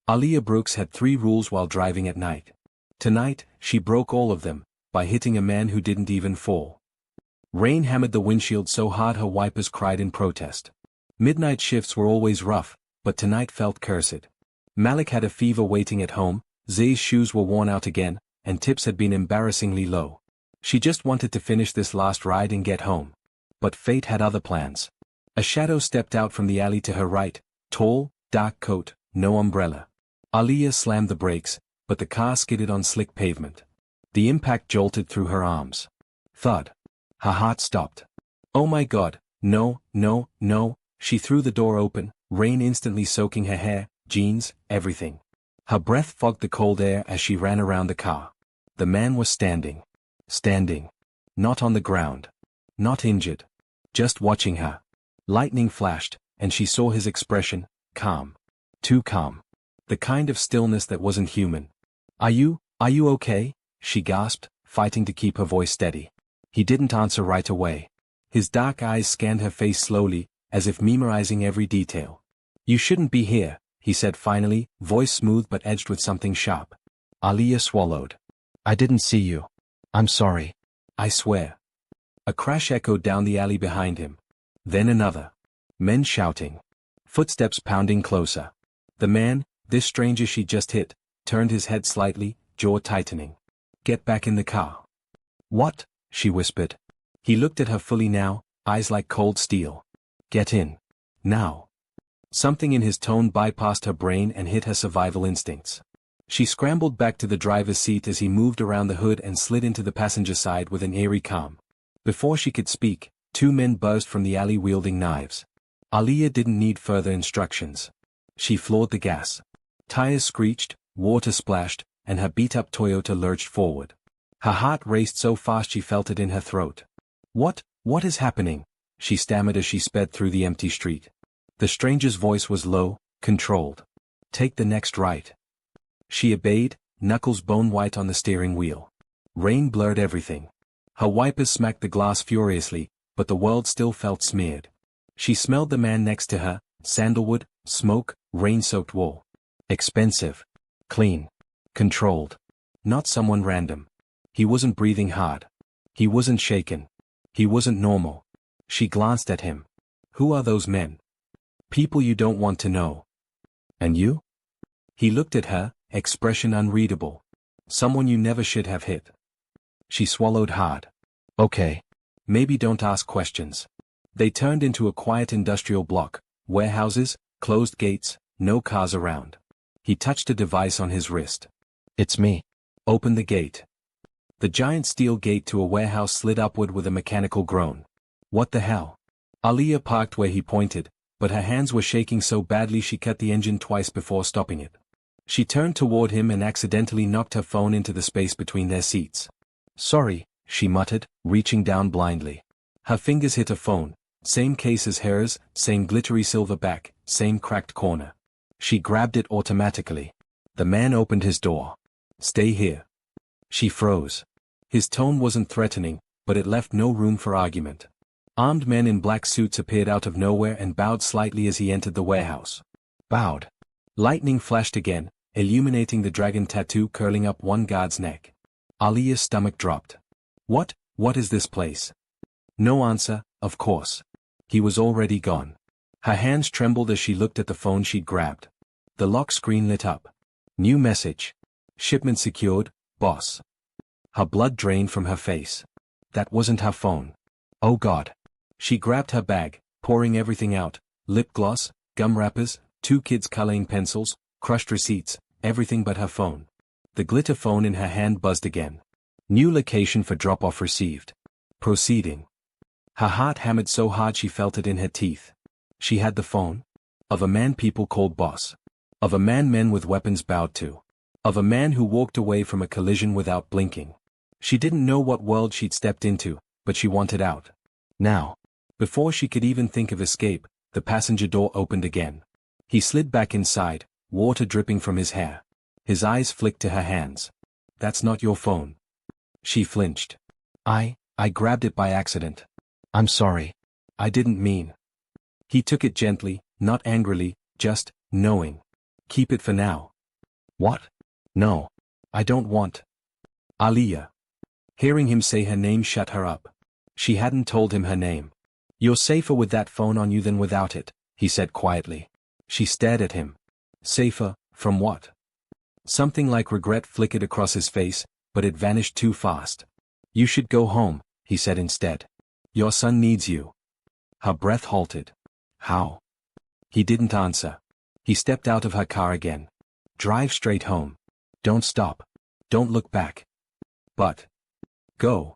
Aaliyah Brooks had 3 rules while driving at night. Tonight, she broke all of them, by hitting a man who didn't even fall. Rain hammered the windshield so hard her wipers cried in protest. Midnight shifts were always rough, but tonight felt cursed. Malik had a fever waiting at home, Zay's shoes were worn out again, and tips had been embarrassingly low. She just wanted to finish this last ride and get home. But fate had other plans. A shadow stepped out from the alley to her right, tall, dark coat, no umbrella. Aaliyah slammed the brakes, but the car skidded on slick pavement. The impact jolted through her arms. Thud. Her heart stopped. Oh my God, no, no, no. She threw the door open, rain instantly soaking her hair, jeans, everything. Her breath fogged the cold air as she ran around the car. The man was standing. Standing. Not on the ground. Not injured. Just watching her. Lightning flashed, and she saw his expression, calm. Too calm. The kind of stillness that wasn't human. Are you okay? She gasped, fighting to keep her voice steady. He didn't answer right away. His dark eyes scanned her face slowly, as if memorizing every detail. You shouldn't be here, he said finally, voice smooth but edged with something sharp. Aaliyah swallowed. I didn't see you. I'm sorry. I swear. A crash echoed down the alley behind him. Then another. Men shouting. Footsteps pounding closer. The man, this stranger she just hit, turned his head slightly, jaw tightening. Get back in the car. What? She whispered. He looked at her fully now, eyes like cold steel. Get in. Now. Something in his tone bypassed her brain and hit her survival instincts. She scrambled back to the driver's seat as he moved around the hood and slid into the passenger side with an eerie calm. Before she could speak, 2 men burst from the alley wielding knives. Aaliyah didn't need further instructions. She floored the gas. Tires screeched, water splashed, and her beat-up Toyota lurched forward. Her heart raced so fast she felt it in her throat. What is happening? She stammered as she sped through the empty street. The stranger's voice was low, controlled. Take the next right. She obeyed, knuckles bone-white on the steering wheel. Rain blurred everything. Her wipers smacked the glass furiously, but the world still felt smeared. She smelled the man next to her, sandalwood, smoke, rain-soaked wool. Expensive. Clean. Controlled. Not someone random. He wasn't breathing hard. He wasn't shaken. He wasn't normal. She glanced at him. Who are those men? People you don't want to know. And you? He looked at her, expression unreadable. Someone you never should have hit. She swallowed hard. Okay. Maybe don't ask questions. They turned into a quiet industrial block, warehouses, closed gates, no cars around. He touched a device on his wrist. It's me. Open the gate. The giant steel gate to a warehouse slid upward with a mechanical groan. What the hell? Aaliyah parked where he pointed, but her hands were shaking so badly she cut the engine twice before stopping it. She turned toward him and accidentally knocked her phone into the space between their seats. Sorry, she muttered, reaching down blindly. Her fingers hit a phone, same case as hers, same glittery silver back, same cracked corner. She grabbed it automatically. The man opened his door. Stay here. She froze. His tone wasn't threatening, but it left no room for argument. Armed men in black suits appeared out of nowhere and bowed slightly as he entered the warehouse. Bowed. Lightning flashed again, illuminating the dragon tattoo curling up one guard's neck. Aaliyah's stomach dropped. What is this place? No answer, of course. He was already gone. Her hands trembled as she looked at the phone she'd grabbed. The lock screen lit up. New message. Shipment secured, boss. Her blood drained from her face. That wasn't her phone. Oh God. She grabbed her bag, pouring everything out, lip gloss, gum wrappers, 2 kids' coloring pencils, crushed receipts, everything but her phone. The glitter phone in her hand buzzed again. New location for drop-off received. Proceeding. Her heart hammered so hard she felt it in her teeth. She had the phone. Of a man people called boss. Of a man men with weapons bowed to. Of a man who walked away from a collision without blinking. She didn't know what world she'd stepped into, but she wanted out. Now. Before she could even think of escape, the passenger door opened again. He slid back inside, water dripping from his hair. His eyes flicked to her hands. That's not your phone. She flinched. I grabbed it by accident. I'm sorry. I didn't mean. He took it gently, not angrily, just, knowing. Keep it for now. What? No. I don't want. Aliyah. Hearing him say her name shut her up. She hadn't told him her name. You're safer with that phone on you than without it, he said quietly. She stared at him. Safer, from what? Something like regret flickered across his face, but it vanished too fast. You should go home, he said instead. Your son needs you. Her breath halted. How? He didn't answer. He stepped out of her car again. Drive straight home. Don't stop. Don't look back. But. Go.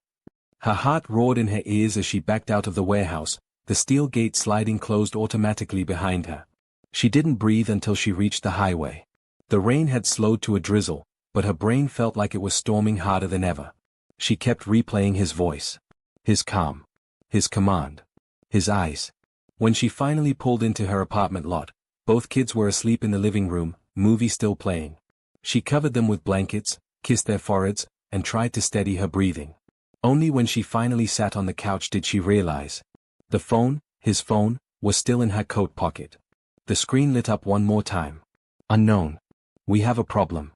Her heart roared in her ears as she backed out of the warehouse, the steel gate sliding closed automatically behind her. She didn't breathe until she reached the highway. The rain had slowed to a drizzle, but her brain felt like it was storming harder than ever. She kept replaying his voice. His calm. His command. His eyes. When she finally pulled into her apartment lot, both kids were asleep in the living room, movie still playing. She covered them with blankets, kissed their foreheads, and tried to steady her breathing. Only when she finally sat on the couch did she realize. The phone, his phone, was still in her coat pocket. The screen lit up one more time. Unknown. We have a problem.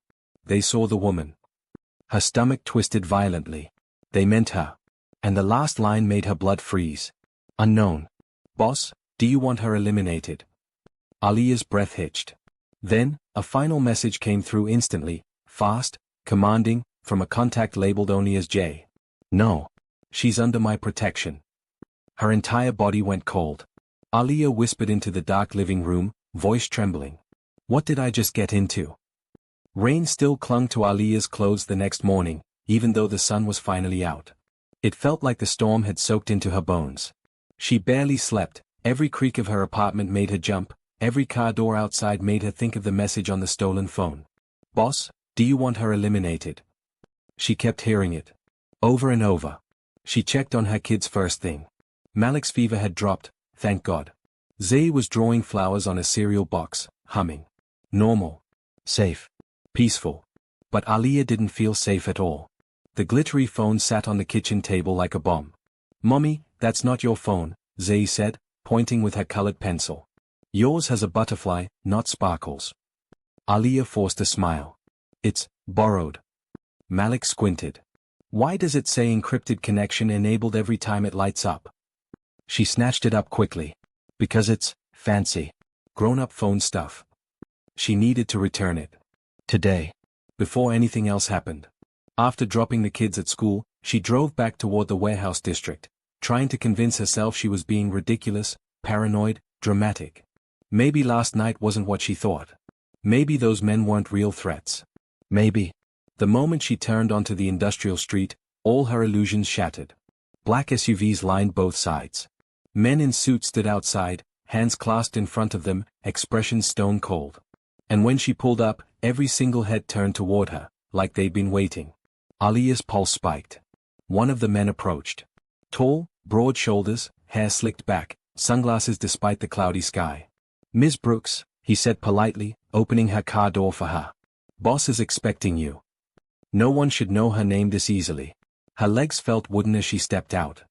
They saw the woman. Her stomach twisted violently. They meant her. And the last line made her blood freeze. Unknown. Boss, do you want her eliminated? Aliyah's breath hitched. Then, a final message came through instantly, fast, commanding, from a contact labeled only as J. No. She's under my protection. Her entire body went cold. Aliyah whispered into the dark living room, voice trembling. What did I just get into? Rain still clung to Aliyah's clothes the next morning, even though the sun was finally out. It felt like the storm had soaked into her bones. She barely slept, every creak of her apartment made her jump, every car door outside made her think of the message on the stolen phone. Boss, do you want her eliminated? She kept hearing it. Over and over. She checked on her kids first thing. Malik's fever had dropped, thank God. Zay was drawing flowers on a cereal box, humming. Normal. Safe. Peaceful. But Aliyah didn't feel safe at all. The glittery phone sat on the kitchen table like a bomb. Mommy, that's not your phone, Zay said, pointing with her colored pencil. Yours has a butterfly, not sparkles. Aliyah forced a smile. It's borrowed. Malik squinted. Why does it say encrypted connection enabled every time it lights up? She snatched it up quickly. Because it's fancy. Grown-up phone stuff. She needed to return it. Today. Before anything else happened. After dropping the kids at school, she drove back toward the warehouse district, trying to convince herself she was being ridiculous, paranoid, dramatic. Maybe last night wasn't what she thought. Maybe those men weren't real threats. Maybe. The moment she turned onto the industrial street, all her illusions shattered. Black SUVs lined both sides. Men in suits stood outside, hands clasped in front of them, expressions stone cold. And when she pulled up, every single head turned toward her, like they'd been waiting. Aliyah's pulse spiked. One of the men approached. Tall, broad shoulders, hair slicked back, sunglasses despite the cloudy sky. Ms. Brooks, he said politely, opening her car door for her. Boss is expecting you. No one should know her name this easily. Her legs felt wooden as she stepped out.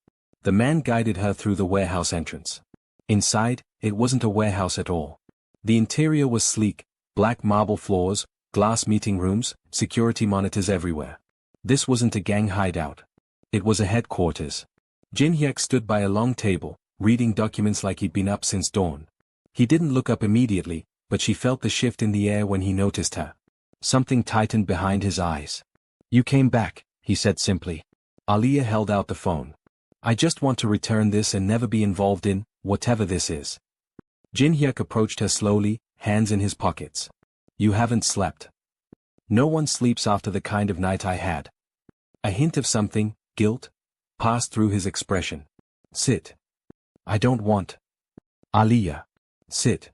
The man guided her through the warehouse entrance. Inside, it wasn't a warehouse at all. The interior was sleek, black marble floors, glass meeting rooms, security monitors everywhere. This wasn't a gang hideout. It was a headquarters. Jin Hyuk stood by a long table, reading documents like he'd been up since dawn. He didn't look up immediately, but she felt the shift in the air when he noticed her. Something tightened behind his eyes. You came back, he said simply. Aliyah held out the phone. I just want to return this and never be involved in, whatever this is. Jin Hyuk approached her slowly, hands in his pockets. You haven't slept. No one sleeps after the kind of night I had. A hint of something, guilt, passed through his expression. Sit. I don't want. Aliyah. Sit.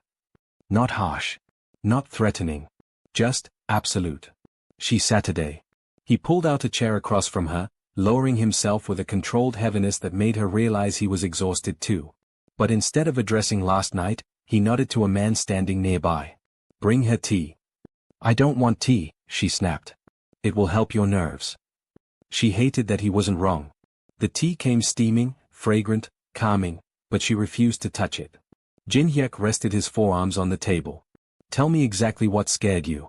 Not harsh. Not threatening. Just, absolute. She sat today. He pulled out a chair across from her, lowering himself with a controlled heaviness that made her realize he was exhausted too. But instead of addressing last night, he nodded to a man standing nearby. Bring her tea. I don't want tea, she snapped. It will help your nerves. She hated that he wasn't wrong. The tea came steaming, fragrant, calming, but she refused to touch it. Jin Hyuk rested his forearms on the table. Tell me exactly what scared you.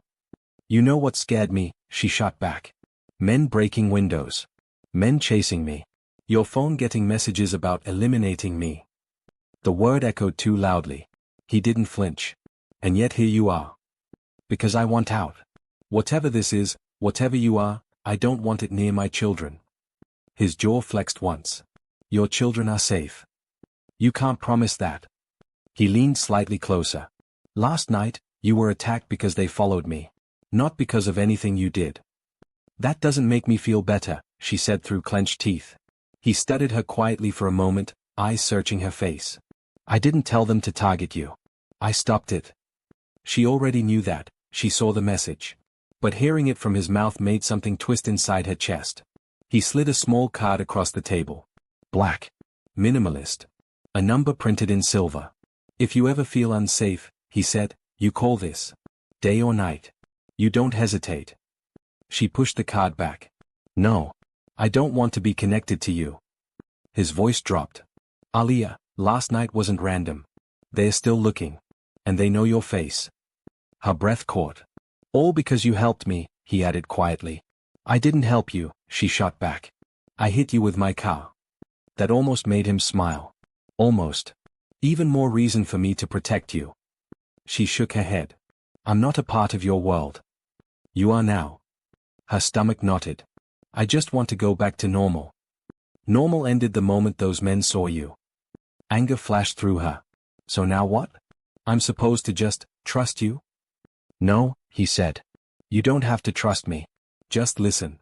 You know what scared me, she shot back. Men breaking windows. Men chasing me. Your phone getting messages about eliminating me. The word echoed too loudly. He didn't flinch. And yet here you are. Because I want out. Whatever this is, whatever you are, I don't want it near my children. His jaw flexed once. Your children are safe. You can't promise that. He leaned slightly closer. Last night, you were attacked because they followed me. Not because of anything you did. That doesn't make me feel better, she said through clenched teeth. He studied her quietly for a moment, eyes searching her face. I didn't tell them to target you. I stopped it. She already knew that, she saw the message. But hearing it from his mouth made something twist inside her chest. He slid a small card across the table. Black. Minimalist. A number printed in silver. If you ever feel unsafe, he said, you call this. Day or night. You don't hesitate. She pushed the card back. No. I don't want to be connected to you. His voice dropped. Aliyah, last night wasn't random. They're still looking. And they know your face. Her breath caught. All because you helped me, he added quietly. I didn't help you, she shot back. I hit you with my car. That almost made him smile. Almost. Even more reason for me to protect you. She shook her head. I'm not a part of your world. You are now. Her stomach knotted. I just want to go back to normal. Normal ended the moment those men saw you. Anger flashed through her. So now what? I'm supposed to just trust you? No, he said. You don't have to trust me. Just listen.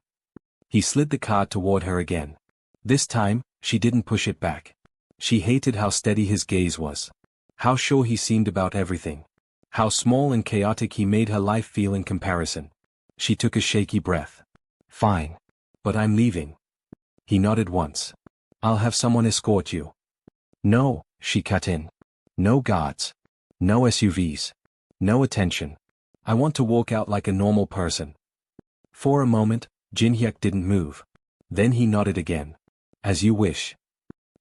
He slid the card toward her again. This time, she didn't push it back. She hated how steady his gaze was. How sure he seemed about everything. How small and chaotic he made her life feel in comparison. She took a shaky breath. Fine. But I'm leaving. He nodded once. I'll have someone escort you. No, she cut in. No guards. No SUVs. No attention. I want to walk out like a normal person. For a moment, Jin-hyuk didn't move. Then he nodded again. As you wish.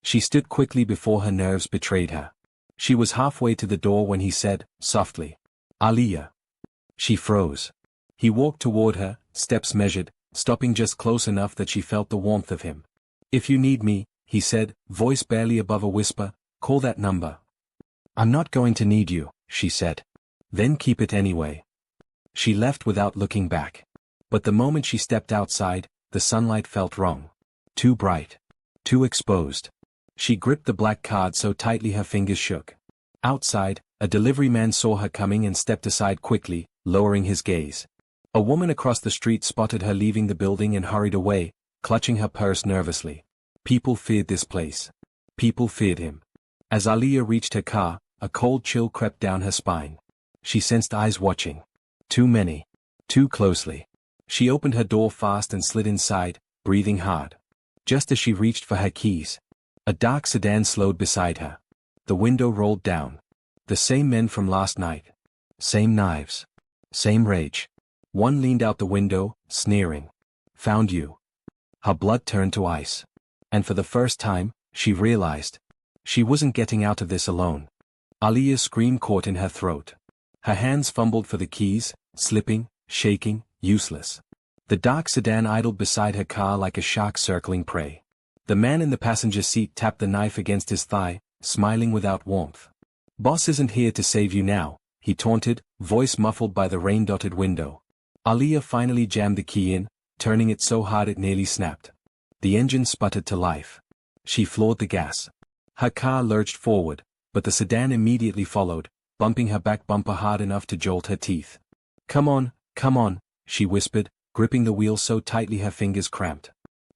She stood quickly before her nerves betrayed her. She was halfway to the door when he said, softly, Aliyah. She froze. He walked toward her, steps measured, stopping just close enough that she felt the warmth of him. If you need me, he said, voice barely above a whisper, call that number. I'm not going to need you, she said. Then keep it anyway. She left without looking back. But the moment she stepped outside, the sunlight felt wrong. Too bright. Too exposed. She gripped the black card so tightly her fingers shook. Outside, a delivery man saw her coming and stepped aside quickly, lowering his gaze. A woman across the street spotted her leaving the building and hurried away, clutching her purse nervously. People feared this place. People feared him. As Aliyah reached her car, a cold chill crept down her spine. She sensed eyes watching. Too many. Too closely. She opened her door fast and slid inside, breathing hard. Just as she reached for her keys, a dark sedan slowed beside her. The window rolled down. The same men from last night. Same knives. Same rage. One leaned out the window, sneering. Found you. Her blood turned to ice. And for the first time, she realized. She wasn't getting out of this alone. Aliyah's scream caught in her throat. Her hands fumbled for the keys, slipping, shaking, useless. The dark sedan idled beside her car like a shark circling prey. The man in the passenger seat tapped the knife against his thigh, smiling without warmth. Boss isn't here to save you now, he taunted, voice muffled by the rain-dotted window. Aliyah finally jammed the key in, turning it so hard it nearly snapped. The engine sputtered to life. She floored the gas. Her car lurched forward, but the sedan immediately followed, bumping her back bumper hard enough to jolt her teeth. Come on, she whispered, gripping the wheel so tightly her fingers cramped.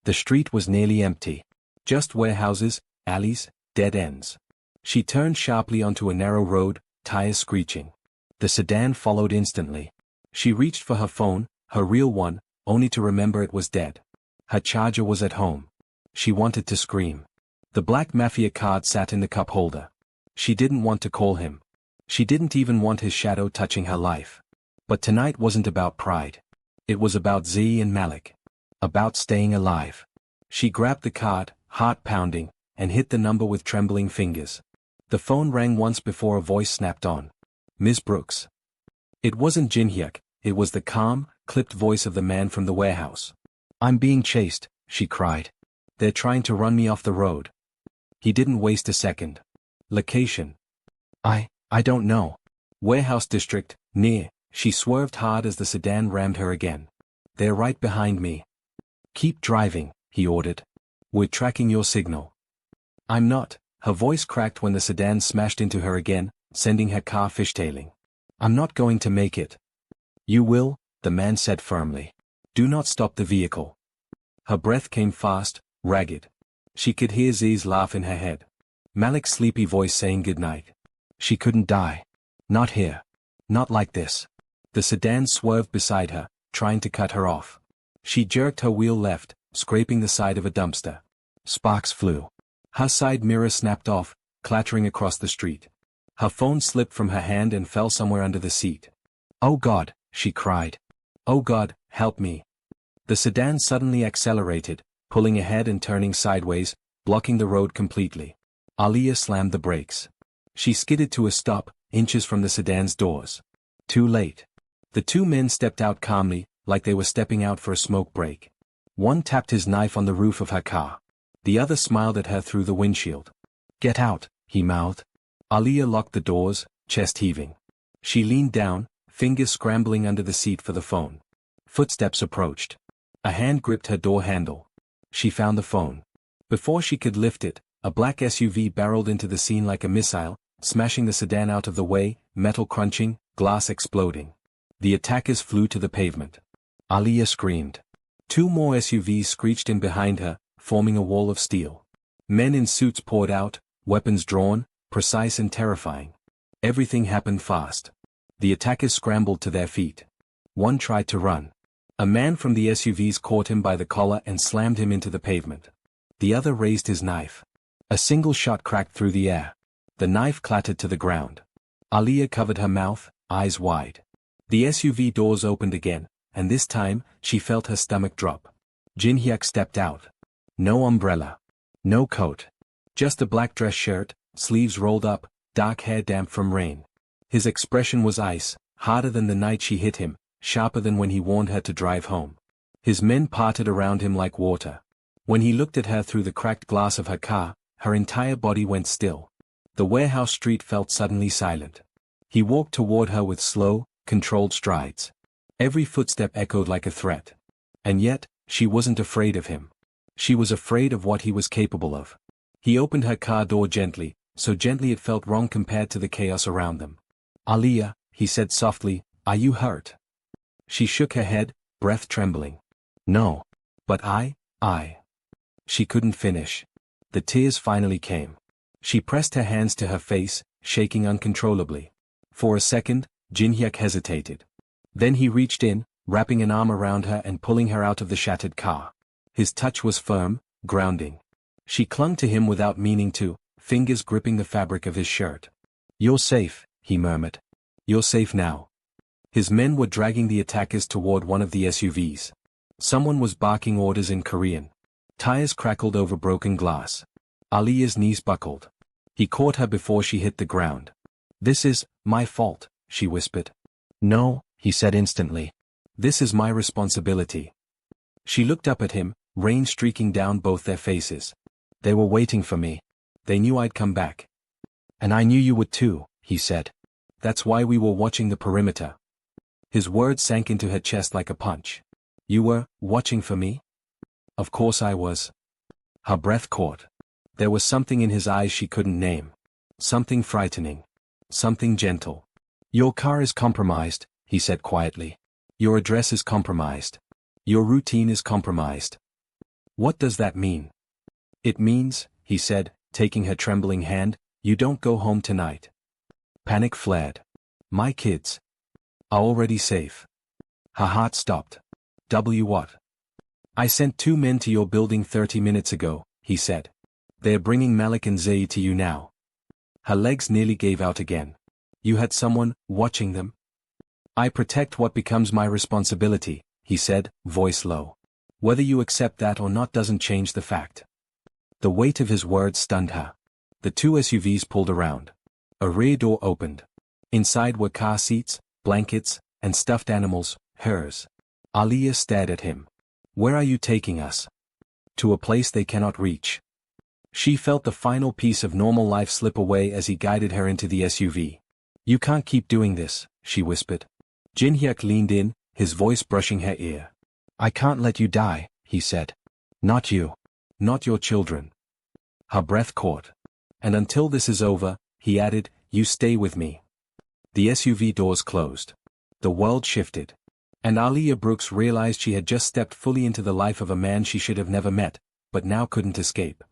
The street was nearly empty. Just warehouses, alleys, dead ends. She turned sharply onto a narrow road, tires screeching. The sedan followed instantly. She reached for her phone, her real one, only to remember it was dead. Her charger was at home. She wanted to scream. The black Mafia card sat in the cup holder. She didn't want to call him. She didn't even want his shadow touching her life. But tonight wasn't about pride. It was about Z and Malik. About staying alive. She grabbed the card, heart pounding, and hit the number with trembling fingers. The phone rang once before a voice snapped on. Ms. Brooks. It wasn't Jin-hyuk, It was the calm, clipped voice of the man from the warehouse. "I'm being chased," she cried. "They're trying to run me off the road." He didn't waste a second. "Location?" I don't know." "Warehouse district, near." She swerved hard as the sedan rammed her again. "They're right behind me." "Keep driving," he ordered. "We're tracking your signal." "I'm not." Her voice cracked when the sedan smashed into her again, sending her car fishtailing. "I'm not going to make it." "You will," the man said firmly. "Do not stop the vehicle." Her breath came fast, ragged. She could hear Z's laugh in her head. Malik's sleepy voice saying goodnight. She couldn't die. Not here. Not like this. The sedan swerved beside her, trying to cut her off. She jerked her wheel left, scraping the side of a dumpster. Sparks flew. Her side mirror snapped off, clattering across the street. Her phone slipped from her hand and fell somewhere under the seat. "Oh God," she cried. "Oh God, help me." The sedan suddenly accelerated, pulling ahead and turning sideways, blocking the road completely. Aliyah slammed the brakes. She skidded to a stop, inches from the sedan's doors. Too late. The two men stepped out calmly, like they were stepping out for a smoke break. One tapped his knife on the roof of her car. The other smiled at her through the windshield. "Get out," he mouthed. Aliyah locked the doors, chest heaving. She leaned down, fingers scrambling under the seat for the phone. Footsteps approached. A hand gripped her door handle. She found the phone. Before she could lift it, a black SUV barreled into the scene like a missile, smashing the sedan out of the way, metal crunching, glass exploding. The attackers flew to the pavement. Aliyah screamed. Two more SUVs screeched in behind her, forming a wall of steel. Men in suits poured out, weapons drawn, precise and terrifying. Everything happened fast. The attackers scrambled to their feet. One tried to run. A man from the SUVs caught him by the collar and slammed him into the pavement. The other raised his knife. A single shot cracked through the air. The knife clattered to the ground. Aliyah covered her mouth, eyes wide. The SUV doors opened again, and this time, she felt her stomach drop. Jinhyuk stepped out. No umbrella. No coat. Just a black dress shirt, sleeves rolled up, dark hair damp from rain. His expression was ice, harder than the night she hit him, sharper than when he warned her to drive home. His men parted around him like water. When he looked at her through the cracked glass of her car, her entire body went still. The warehouse street felt suddenly silent. He walked toward her with slow, controlled strides. Every footstep echoed like a threat. And yet, she wasn't afraid of him. She was afraid of what he was capable of. He opened her car door gently, so gently it felt wrong compared to the chaos around them. "Aliyah," he said softly, "are you hurt?" She shook her head, breath trembling. "No. But I. She couldn't finish. The tears finally came. She pressed her hands to her face, shaking uncontrollably. For a second, Jinhyuk hesitated. Then he reached in, wrapping an arm around her and pulling her out of the shattered car. His touch was firm, grounding. She clung to him without meaning to, fingers gripping the fabric of his shirt. "You're safe," he murmured. "You're safe now." His men were dragging the attackers toward one of the SUVs. Someone was barking orders in Korean. Tires crackled over broken glass. Aliyah's knees buckled. He caught her before she hit the ground. "This is my fault," she whispered. "No," he said instantly. "This is my responsibility." She looked up at him, rain streaking down both their faces. "They were waiting for me. They knew I'd come back." "And I knew you would too," he said. "That's why we were watching the perimeter." His words sank into her chest like a punch. "You were watching for me?" "Of course I was." Her breath caught. There was something in his eyes she couldn't name. Something frightening. Something gentle. "Your car is compromised," he said quietly. "Your address is compromised. Your routine is compromised." "What does that mean?" "It means," he said, taking her trembling hand, "you don't go home tonight." Panic flared. "My kids are already safe." Her heart stopped. What? "I sent 2 men to your building 30 minutes ago," he said. "They're bringing Malik and Zaid to you now." Her legs nearly gave out again. "You had someone watching them?" "I protect what becomes my responsibility," he said, voice low. "Whether you accept that or not doesn't change the fact." The weight of his words stunned her. The 2 SUVs pulled around. A rear door opened. Inside were car seats, blankets, and stuffed animals, hers. Aliyah stared at him. Where are you taking us? To a place they cannot reach. She felt the final piece of normal life slip away as he guided her into the SUV. You can't keep doing this, she whispered. Jin Hyuk leaned in, his voice brushing her ear. I can't let you die, he said. Not you. Not your children. Her breath caught. And until this is over, he added, you stay with me. The SUV doors closed. The world shifted. And Aliyah Brooks realized she had just stepped fully into the life of a man she should have never met, but now couldn't escape.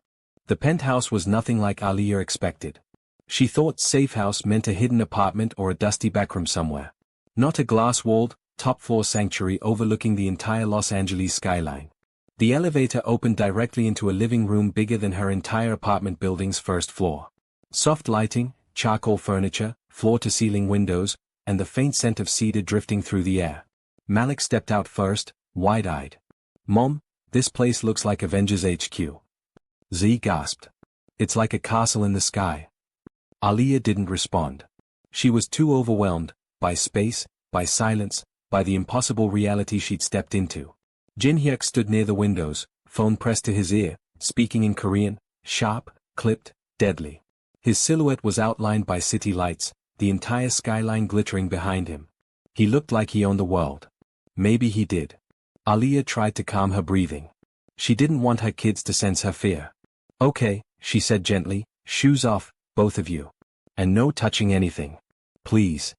The penthouse was nothing like Aliyah expected. She thought safe house meant a hidden apartment or a dusty backroom somewhere. Not a glass-walled, top-floor sanctuary overlooking the entire Los Angeles skyline. The elevator opened directly into a living room bigger than her entire apartment building's first floor. Soft lighting, charcoal furniture, floor-to-ceiling windows, and the faint scent of cedar drifting through the air. Malik stepped out first, wide-eyed. Mom, this place looks like Avengers HQ. Z gasped. It's like a castle in the sky. Aliyah didn't respond. She was too overwhelmed, by space, by silence, by the impossible reality she'd stepped into. Jin Hyuk stood near the windows, phone pressed to his ear, speaking in Korean, sharp, clipped, deadly. His silhouette was outlined by city lights, the entire skyline glittering behind him. He looked like he owned the world. Maybe he did. Aliyah tried to calm her breathing. She didn't want her kids to sense her fear. Okay, she said gently, shoes off, both of you. And no touching anything. Please.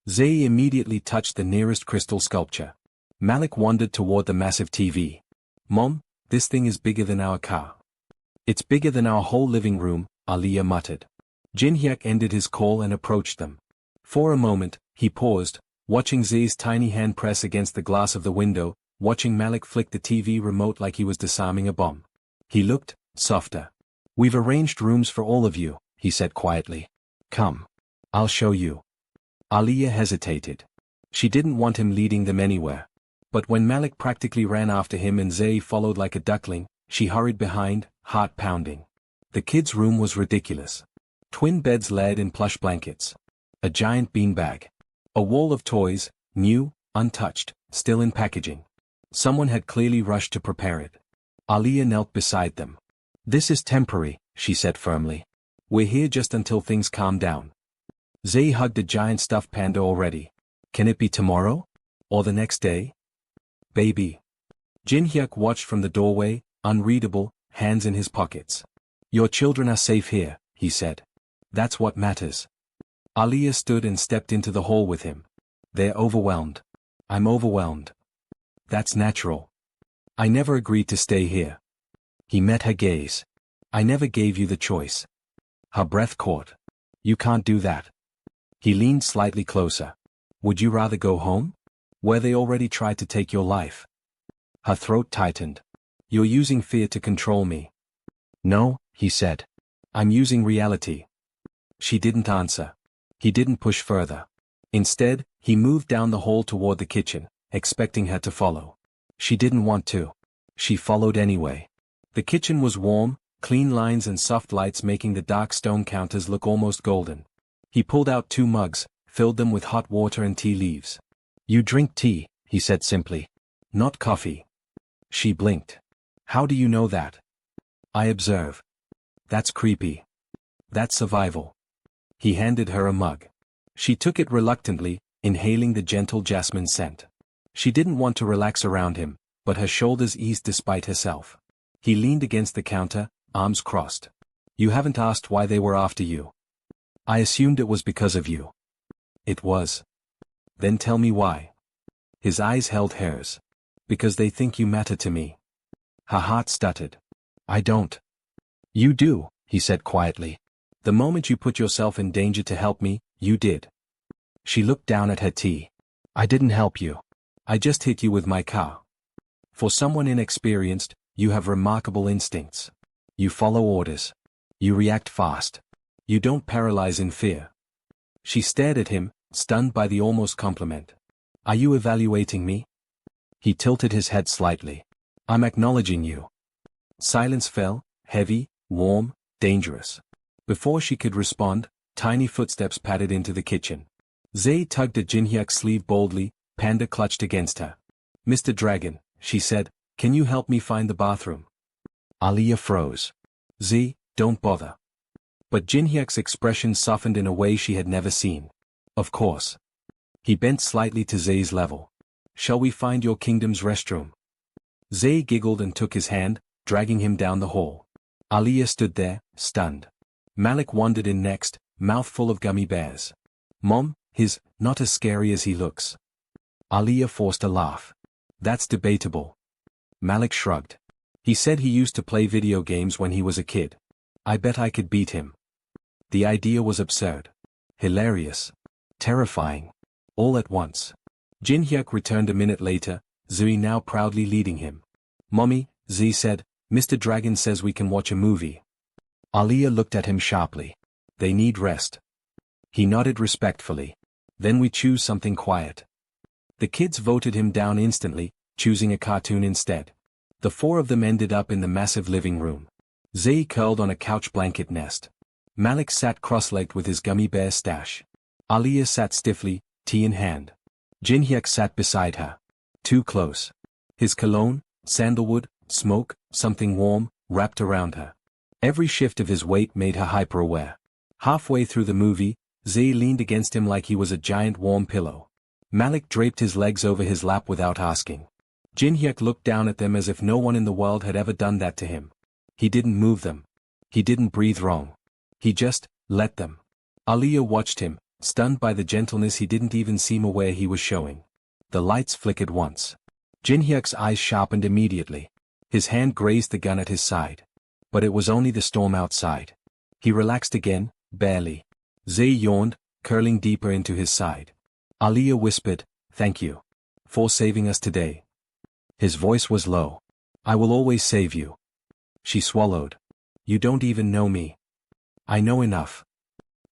Zay immediately touched the nearest crystal sculpture. Malik wandered toward the massive TV. Mom, this thing is bigger than our car. It's bigger than our whole living room, Aliyah muttered. Jin Hyuk ended his call and approached them. For a moment, he paused, watching Zay's tiny hand press against the glass of the window, watching Malik flick the TV remote like he was disarming a bomb. He looked softer. We've arranged rooms for all of you, he said quietly. Come. I'll show you. Aliyah hesitated. She didn't want him leading them anywhere. But when Malik practically ran after him and Zay followed like a duckling, she hurried behind, heart pounding. The kids' room was ridiculous. Twin beds laid in plush blankets. A giant beanbag. A wall of toys, new, untouched, still in packaging. Someone had clearly rushed to prepare it. Aliyah knelt beside them. This is temporary, she said firmly. We're here just until things calm down. Zay hugged a giant stuffed panda already. Can it be tomorrow? Or the next day? Baby. Jin Hyuk watched from the doorway, unreadable, hands in his pockets. Your children are safe here, he said. That's what matters. Aliyah stood and stepped into the hall with him. They're overwhelmed. I'm overwhelmed. That's natural. I never agreed to stay here. He met her gaze. I never gave you the choice. Her breath caught. You can't do that. He leaned slightly closer. Would you rather go home? Where they already tried to take your life? Her throat tightened. You're using fear to control me. No, he said. I'm using reality. She didn't answer. He didn't push further. Instead, he moved down the hall toward the kitchen, expecting her to follow. She didn't want to. She followed anyway. The kitchen was warm, clean lines and soft lights making the dark stone counters look almost golden. He pulled out 2 mugs, filled them with hot water and tea leaves. You drink tea, he said simply. Not coffee. She blinked. How do you know that? I observe. That's creepy. That's survival. He handed her a mug. She took it reluctantly, inhaling the gentle jasmine scent. She didn't want to relax around him, but her shoulders eased despite herself. He leaned against the counter, arms crossed. You haven't asked why they were after you. I assumed it was because of you. It was. Then tell me why. His eyes held hers. Because they think you matter to me. Her heart stuttered. I don't. You do, he said quietly. The moment you put yourself in danger to help me, you did. She looked down at her tea. I didn't help you. I just hit you with my car. For someone inexperienced, you have remarkable instincts. You follow orders. You react fast. You don't paralyze in fear. She stared at him, stunned by the almost compliment. Are you evaluating me? He tilted his head slightly. I'm acknowledging you. Silence fell, heavy, warm, dangerous. Before she could respond, tiny footsteps padded into the kitchen. Zay tugged at Jin Hyuk's sleeve boldly, Panda clutched against her. "Mr. Dragon," she said, "can you help me find the bathroom?" Aliyah froze. "Z, don't bother." But Jinhyuk's expression softened in a way she had never seen. "Of course." He bent slightly to Zay's level. "Shall we find your kingdom's restroom?" Zay giggled and took his hand, dragging him down the hall. Aliyah stood there, stunned. Malik wandered in next, mouth full of gummy bears. "Mom, he's not as scary as he looks." Aliyah forced a laugh. "That's debatable." Malik shrugged. "He said he used to play video games when he was a kid. I bet I could beat him." The idea was absurd. Hilarious. Terrifying. All at once. Jinhyuk returned a minute later, Zui now proudly leading him. "Mommy," Z said, "Mr. Dragon says we can watch a movie." Aliyah looked at him sharply. "They need rest." He nodded respectfully. "Then we choose something quiet." The kids voted him down instantly, choosing a cartoon instead. The four of them ended up in the massive living room. Zay curled on a couch blanket nest. Malik sat cross-legged with his gummy bear stash. Aliyah sat stiffly, tea in hand. Jinhyuk sat beside her. Too close. His cologne, sandalwood, smoke, something warm, wrapped around her. Every shift of his weight made her hyper-aware. Halfway through the movie, Zay leaned against him like he was a giant warm pillow. Malik draped his legs over his lap without asking. Jinhyuk looked down at them as if no one in the world had ever done that to him. He didn't move them. He didn't breathe wrong. He just let them. Aliyah watched him, stunned by the gentleness he didn't even seem aware he was showing. The lights flickered once. Jinhyuk's eyes sharpened immediately. His hand grazed the gun at his side. But it was only the storm outside. He relaxed again, barely. Zay yawned, curling deeper into his side. Aliyah whispered, "Thank you. For saving us today." His voice was low. "I will always save you." She swallowed. "You don't even know me." "I know enough."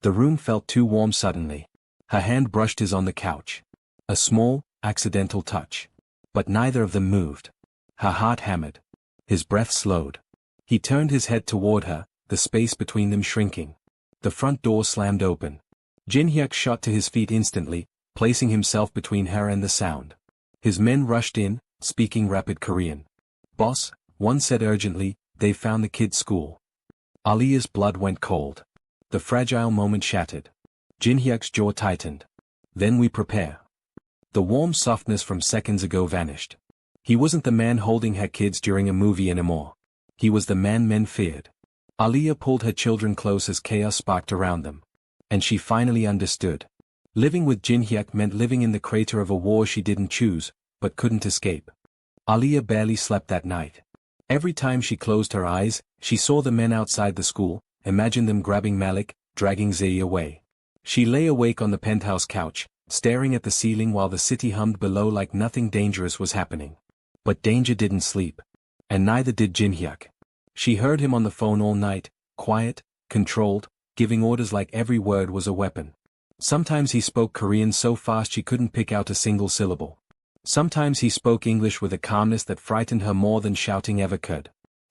The room felt too warm suddenly. Her hand brushed his on the couch. A small, accidental touch. But neither of them moved. Her heart hammered. His breath slowed. He turned his head toward her, the space between them shrinking. The front door slammed open. Jinhyuk shot to his feet instantly, placing himself between her and the sound. His men rushed in, speaking rapid Korean. "Boss," one said urgently, "they found the kid's school." Aliyah's blood went cold. The fragile moment shattered. Jinhyuk's jaw tightened. "Then we prepare." The warm softness from seconds ago vanished. He wasn't the man holding her kids during a movie anymore. He was the man men feared. Aliyah pulled her children close as chaos sparked around them. And she finally understood. Living with Jinhyuk meant living in the crater of a war she didn't choose, but couldn't escape. Aliyah barely slept that night. Every time she closed her eyes, she saw the men outside the school, imagined them grabbing Malik, dragging Zay away. She lay awake on the penthouse couch, staring at the ceiling while the city hummed below like nothing dangerous was happening. But danger didn't sleep. And neither did Jinhyuk. She heard him on the phone all night, quiet, controlled, giving orders like every word was a weapon. Sometimes he spoke Korean so fast she couldn't pick out a single syllable. Sometimes he spoke English with a calmness that frightened her more than shouting ever could.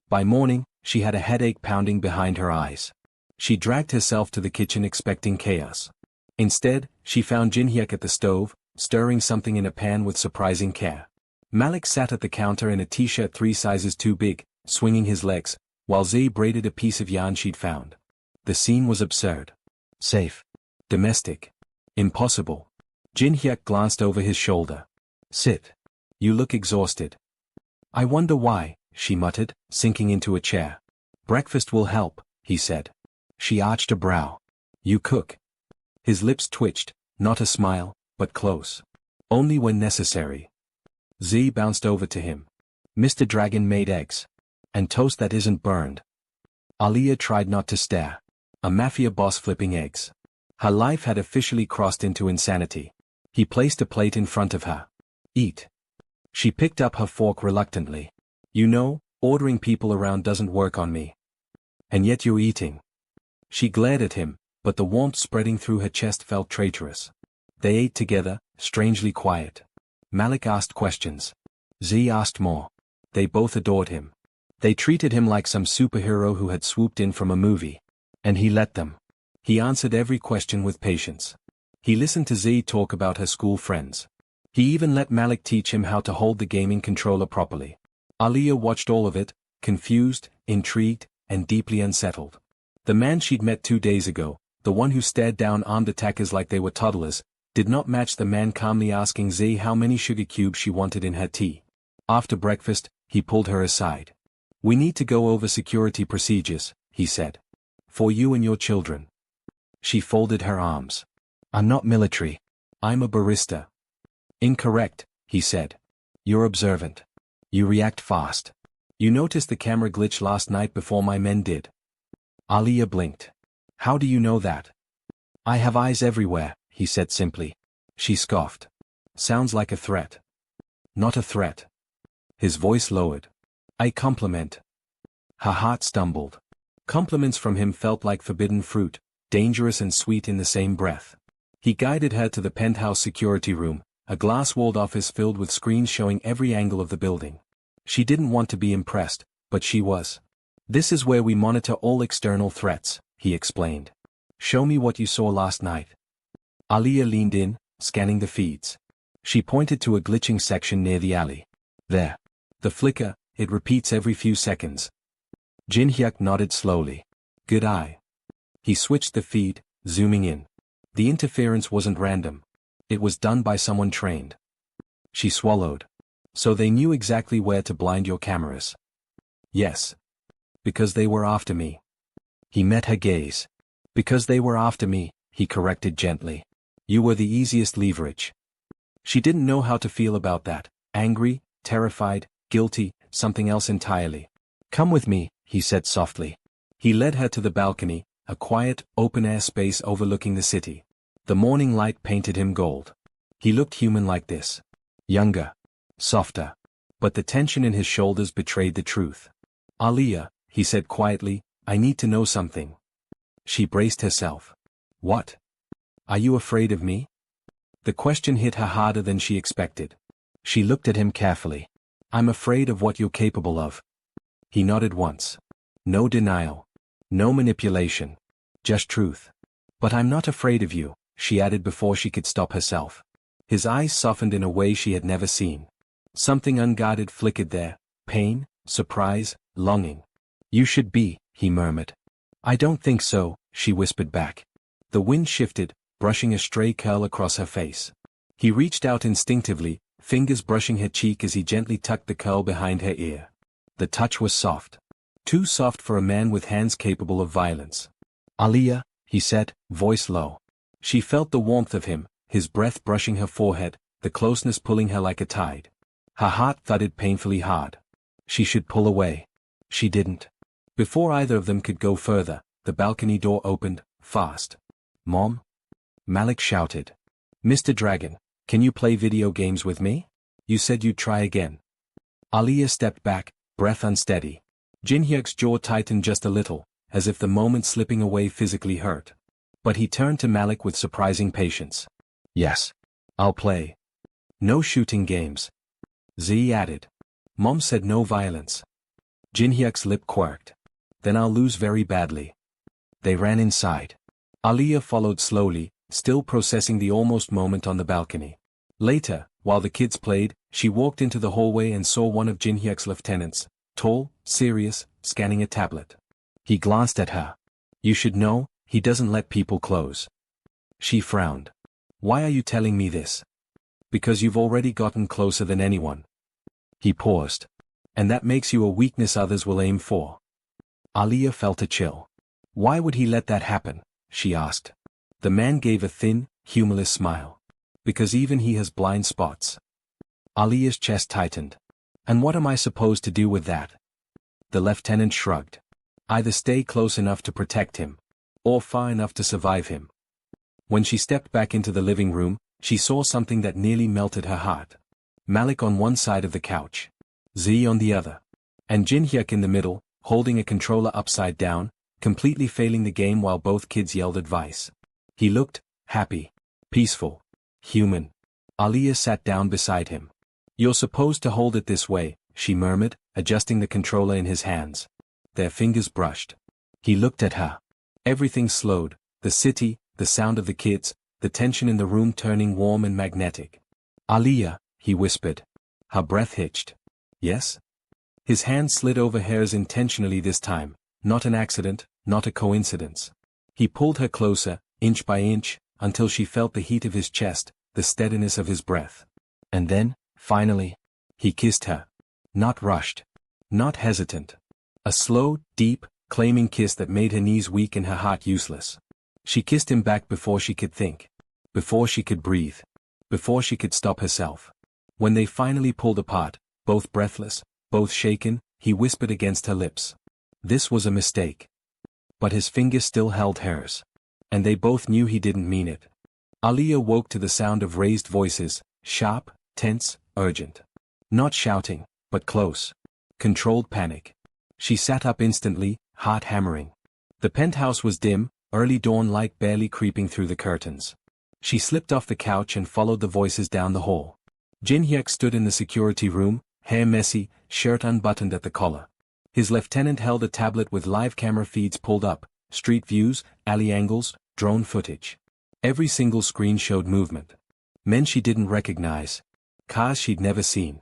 By morning, she had a headache pounding behind her eyes. She dragged herself to the kitchen expecting chaos. Instead, she found Jinhyuk at the stove, stirring something in a pan with surprising care. Malik sat at the counter in a t-shirt 3 sizes too big, swinging his legs, while Zay braided a piece of yarn she'd found. The scene was absurd. Safe. Domestic. Impossible. Jinhyuk glanced over his shoulder. "Sit. You look exhausted." "I wonder why," she muttered, sinking into a chair. "Breakfast will help," he said. She arched a brow. "You cook." His lips twitched, not a smile, but close. "Only when necessary." Z bounced over to him. "Mr. Dragon made eggs. And toast that isn't burned." Aliyah tried not to stare. A Mafia boss flipping eggs. Her life had officially crossed into insanity. He placed a plate in front of her. "Eat." She picked up her fork reluctantly. "You know, ordering people around doesn't work on me. And yet you're eating." She glared at him, but the warmth spreading through her chest felt traitorous. They ate together, strangely quiet. Malik asked questions. Z asked more. They both adored him. They treated him like some superhero who had swooped in from a movie. And he let them. He answered every question with patience. He listened to Z talk about her school friends. He even let Malik teach him how to hold the gaming controller properly. Aliyah watched all of it, confused, intrigued, and deeply unsettled. The man she'd met 2 days ago, the one who stared down armed attackers like they were toddlers, did not match the man calmly asking Zee how many sugar cubes she wanted in her tea. After breakfast, he pulled her aside. "We need to go over security procedures," he said. "For you and your children." She folded her arms. "I'm not military. I'm a barista." "Incorrect," he said. "You're observant. You react fast. You noticed the camera glitch last night before my men did." Aliyah blinked. "How do you know that?" "I have eyes everywhere," he said simply. She scoffed. "Sounds like a threat." "Not a threat." His voice lowered. "A compliment." Her heart stumbled. Compliments from him felt like forbidden fruit, dangerous and sweet in the same breath. He guided her to the penthouse security room, a glass-walled office filled with screens showing every angle of the building. She didn't want to be impressed, but she was. "This is where we monitor all external threats," he explained. "Show me what you saw last night." Aliyah leaned in, scanning the feeds. She pointed to a glitching section near the alley. "There. The flicker, it repeats every few seconds." Jin-hyuk nodded slowly. "Good eye." He switched the feed, zooming in. The interference wasn't random. It was done by someone trained. She swallowed. "So they knew exactly where to blind your cameras?" "Yes. Because they were after me." He met her gaze. "Because they were after me," he corrected gently. "You were the easiest leverage." She didn't know how to feel about that. Angry, terrified, guilty, something else entirely. "Come with me," he said softly. He led her to the balcony, a quiet, open-air space overlooking the city. The morning light painted him gold. He looked human like this. Younger. Softer. But the tension in his shoulders betrayed the truth. "Aliyah," he said quietly, "I need to know something." She braced herself. "What? Are you afraid of me?" The question hit her harder than she expected. She looked at him carefully. "I'm afraid of what you're capable of." He nodded once. No denial. No manipulation. Just truth. "But I'm not afraid of you," she added before she could stop herself. His eyes softened in a way she had never seen. Something unguarded flickered there, pain, surprise, longing. "You should be," he murmured. "I don't think so," she whispered back. The wind shifted, brushing a stray curl across her face. He reached out instinctively, fingers brushing her cheek as he gently tucked the curl behind her ear. The touch was soft. Too soft for a man with hands capable of violence. "Aliyah," he said, voice low. She felt the warmth of him, his breath brushing her forehead, the closeness pulling her like a tide. Her heart thudded painfully hard. She should pull away. She didn't. Before either of them could go further, the balcony door opened, fast. "Mom?" Malik shouted. "Mr. Dragon, can you play video games with me? You said you'd try again." Aliyah stepped back, breath unsteady. Jin-hyuk's jaw tightened just a little, as if the moment slipping away physically hurt. But he turned to Malik with surprising patience. "Yes. I'll play. No shooting games." Z added. "Mom said no violence." Jin-hyuk's lip quirked. "Then I'll lose very badly." They ran inside. Aliyah followed slowly, still processing the almost moment on the balcony. Later, while the kids played, she walked into the hallway and saw one of Jin-hyuk's lieutenants, tall, serious, scanning a tablet. He glanced at her. "You should know, he doesn't let people close." She frowned. "Why are you telling me this?" "Because you've already gotten closer than anyone." He paused. "And that makes you a weakness others will aim for." Aliyah felt a chill. "Why would he let that happen?" she asked. The man gave a thin, humorless smile. "Because even he has blind spots." Aliyah's chest tightened. "And what am I supposed to do with that?" The lieutenant shrugged. "Either stay close enough to protect him, or far enough to survive him." When she stepped back into the living room, she saw something that nearly melted her heart. Malik on one side of the couch. Z on the other. And Jin-hyuk in the middle, holding a controller upside down, completely failing the game while both kids yelled advice. He looked happy, peaceful, human. Aliyah sat down beside him. "You're supposed to hold it this way," she murmured, adjusting the controller in his hands. Their fingers brushed. He looked at her. Everything slowed, the city, the sound of the kids, the tension in the room turning warm and magnetic. Aliyah, he whispered. Her breath hitched. Yes? His hand slid over hers intentionally this time, not an accident, not a coincidence. He pulled her closer, inch by inch, until she felt the heat of his chest, the steadiness of his breath. And then, finally, he kissed her. Not rushed. Not hesitant. A slow, deep, claiming kiss that made her knees weak and her heart useless. She kissed him back before she could think. Before she could breathe. Before she could stop herself. When they finally pulled apart, both breathless, both shaken, he whispered against her lips. This was a mistake. But his fingers still held hers. And they both knew he didn't mean it. Aliyah woke to the sound of raised voices, sharp, tense, urgent. Not shouting, but close. Controlled panic. She sat up instantly, heart hammering. The penthouse was dim, early dawn light barely creeping through the curtains. She slipped off the couch and followed the voices down the hall. Jin Hyuk stood in the security room, hair messy, shirt unbuttoned at the collar. His lieutenant held a tablet with live camera feeds pulled up, street views, alley angles, drone footage. Every single screen showed movement. Men she didn't recognize. Cars she'd never seen.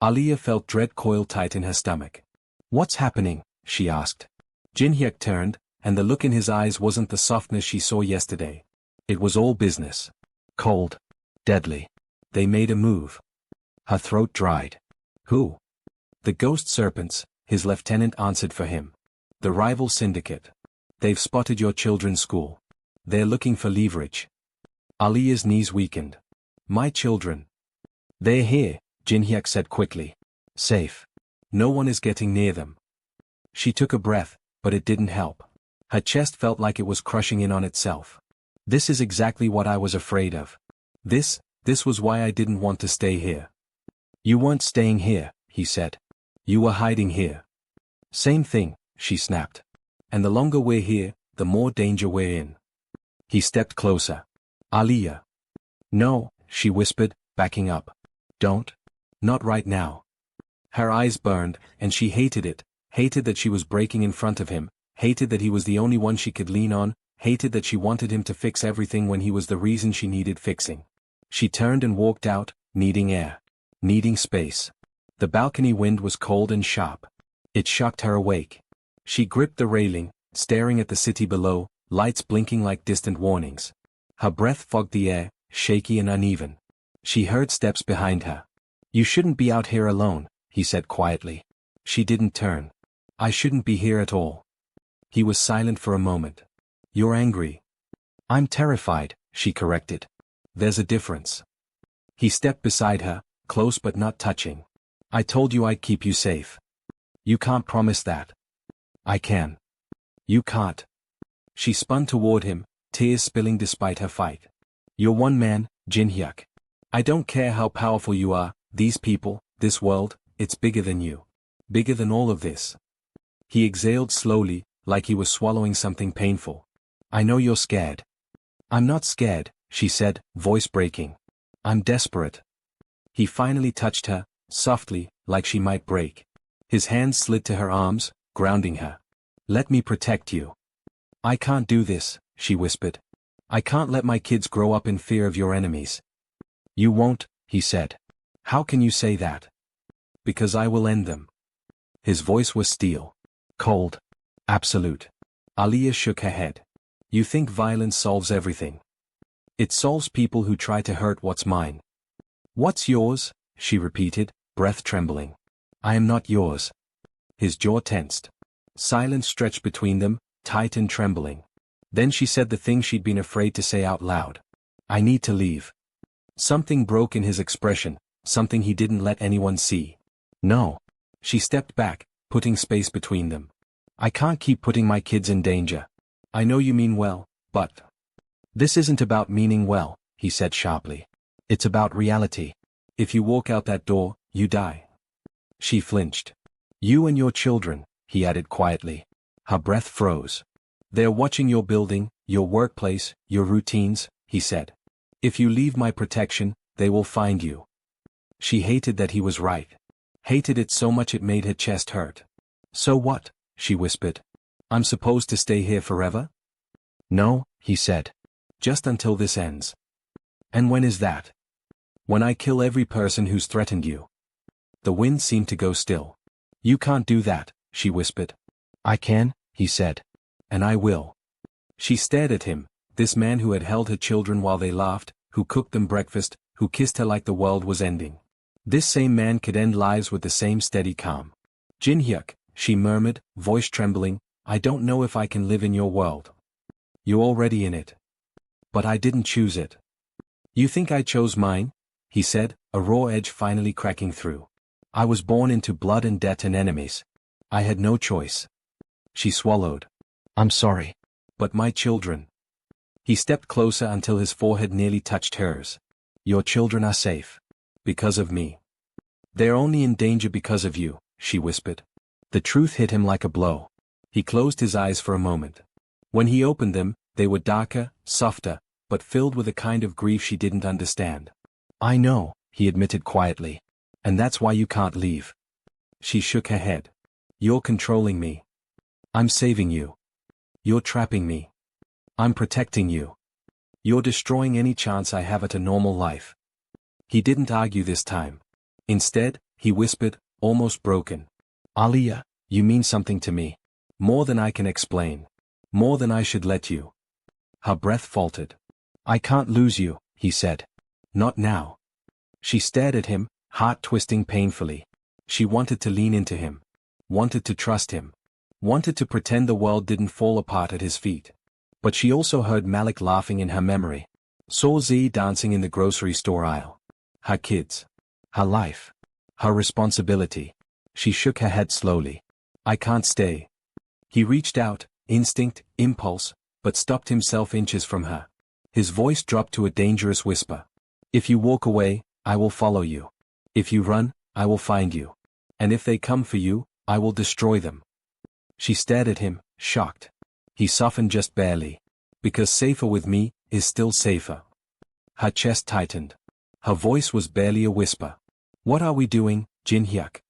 Aliyah felt dread coil tight in her stomach. What's happening? She asked. Jin Hyuk turned, and the look in his eyes wasn't the softness she saw yesterday. It was all business. Cold. Deadly. They made a move. Her throat dried. Who? The Ghost Serpents, his lieutenant answered for him. The rival syndicate. They've spotted your children's school. They're looking for leverage. Aliyah's knees weakened. My children. They're here, Jin Hyuk said quickly. Safe. No one is getting near them. She took a breath, but it didn't help. Her chest felt like it was crushing in on itself. This is exactly what I was afraid of. This was why I didn't want to stay here. You weren't staying here, he said. You were hiding here. Same thing, she snapped. And the longer we're here, the more danger we're in. He stepped closer. Aliyah. No, she whispered, backing up. Don't. Not right now. Her eyes burned, and she hated it, hated that she was breaking in front of him, hated that he was the only one she could lean on, hated that she wanted him to fix everything when he was the reason she needed fixing. She turned and walked out, needing air. Needing space. The balcony wind was cold and sharp. It shocked her awake. She gripped the railing, staring at the city below, lights blinking like distant warnings. Her breath fogged the air, shaky and uneven. She heard steps behind her. You shouldn't be out here alone, he said quietly. She didn't turn. I shouldn't be here at all. He was silent for a moment. You're angry. I'm terrified, she corrected. There's a difference. He stepped beside her, close but not touching. I told you I'd keep you safe. You can't promise that. I can. You can't. She spun toward him, tears spilling despite her fight. You're one man, Jin Hyuk. I don't care how powerful you are, these people, this world, it's bigger than you. Bigger than all of this. He exhaled slowly, like he was swallowing something painful. I know you're scared. I'm not scared, she said, voice breaking. I'm desperate. He finally touched her, softly, like she might break. His hands slid to her arms, grounding her. Let me protect you. I can't do this, she whispered. I can't let my kids grow up in fear of your enemies. You won't, he said. How can you say that? Because I will end them. His voice was steel. Cold. Absolute. Aliyah shook her head. You think violence solves everything. It solves people who try to hurt what's mine. What's yours? She repeated, breath trembling. I am not yours. His jaw tensed. Silence stretched between them, tight and trembling. Then she said the thing she'd been afraid to say out loud. I need to leave. Something broke in his expression, something he didn't let anyone see. No. She stepped back, putting space between them. I can't keep putting my kids in danger. I know you mean well, but... This isn't about meaning well, he said sharply. It's about reality. If you walk out that door, you die. She flinched. You and your children, he added quietly. Her breath froze. They're watching your building, your workplace, your routines, he said. If you leave my protection, they will find you. She hated that he was right. Hated it so much it made her chest hurt. So what? She whispered. I'm supposed to stay here forever? No, he said. Just until this ends. And when is that? When I kill every person who's threatened you. The wind seemed to go still. You can't do that, she whispered. I can, he said. And I will. She stared at him, this man who had held her children while they laughed, who cooked them breakfast, who kissed her like the world was ending. This same man could end lives with the same steady calm. Jin-hyuk, she murmured, voice trembling, I don't know if I can live in your world. You're already in it. But I didn't choose it. You think I chose mine? He said, a raw edge finally cracking through. I was born into blood and debt and enemies. I had no choice. She swallowed. I'm sorry. But my children. He stepped closer until his forehead nearly touched hers. Your children are safe. Because of me. They're only in danger because of you, she whispered. The truth hit him like a blow. He closed his eyes for a moment. When he opened them, they were darker, softer, but filled with a kind of grief she didn't understand. I know, he admitted quietly. And that's why you can't leave. She shook her head. You're controlling me. I'm saving you. You're trapping me. I'm protecting you. You're destroying any chance I have at a normal life. He didn't argue this time. Instead, he whispered, almost broken. Aliyah, you mean something to me. More than I can explain. More than I should let you. Her breath faltered. I can't lose you, he said. Not now. She stared at him, heart twisting painfully. She wanted to lean into him. Wanted to trust him. Wanted to pretend the world didn't fall apart at his feet. But she also heard Malik laughing in her memory. Saw Z dancing in the grocery store aisle. Her kids. Her life. Her responsibility. She shook her head slowly. I can't stay. He reached out, instinct, impulse, but stopped himself inches from her. His voice dropped to a dangerous whisper. If you walk away, I will follow you. If you run, I will find you. And if they come for you, I will destroy them. She stared at him, shocked. He softened just barely. Because safer with me is still safer. Her chest tightened. Her voice was barely a whisper. What are we doing, Jin-hyuk?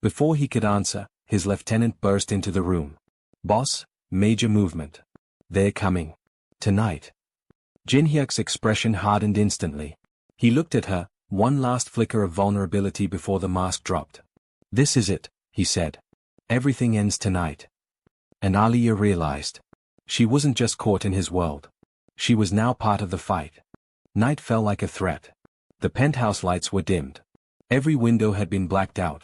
Before he could answer, his lieutenant burst into the room. Boss, major movement. They're coming. Tonight. Jin-hyuk's expression hardened instantly. He looked at her, one last flicker of vulnerability before the mask dropped. This is it, he said. Everything ends tonight. And Aliyah realized. She wasn't just caught in his world. She was now part of the fight. Night fell like a threat. The penthouse lights were dimmed. Every window had been blacked out.